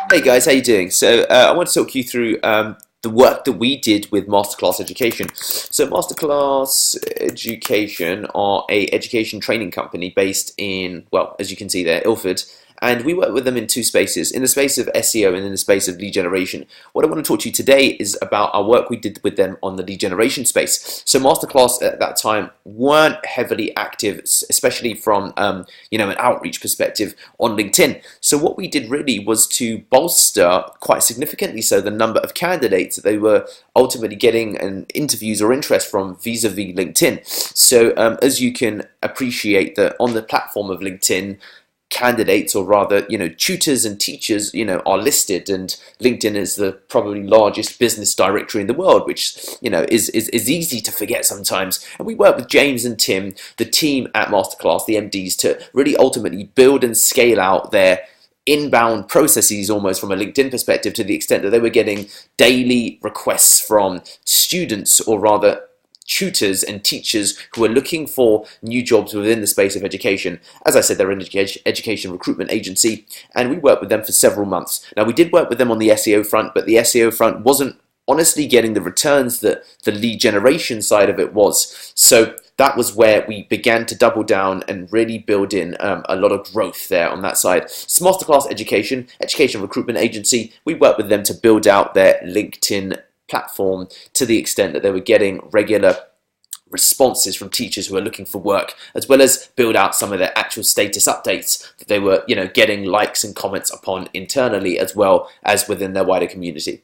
Hey guys, how you doing? So I want to talk you through the work that we did with Masterclass Education. So Masterclass Education are a education training company based in, well, as you can see there, Ilford. And we work with them in two spaces, in the space of SEO and in the space of lead generation. What I want to talk to you today is about our work we did with them on the lead generation space. So Masterclass at that time weren't heavily active, especially from an outreach perspective on LinkedIn. So what we did really was to bolster quite significantly so the number of candidates that they were ultimately getting interviews or interest from vis-a-vis LinkedIn. So as you can appreciate that on the platform of LinkedIn, candidates, or rather, tutors and teachers, are listed, and LinkedIn is the probably largest business directory in the world, which, is easy to forget sometimes. And we work with James and Tim, the team at Masterclass, the MDs, to really ultimately build and scale out their inbound processes almost from a LinkedIn perspective, to the extent that they were getting daily requests from students, or rather tutors and teachers who are looking for new jobs within the space of education. As I said, they're an education recruitment agency, and we worked with them for several months. Now, we did work with them on the SEO front, but the SEO front wasn't honestly getting the returns that the lead generation side of it was. So that was where we began to double down and really build in a lot of growth there on that side. So Masterclass education recruitment agency, we worked with them to build out their LinkedIn platform to the extent that they were getting regular responses from teachers who are looking for work, as well as build out some of their actual status updates that they were, getting likes and comments upon internally, as well as within their wider community.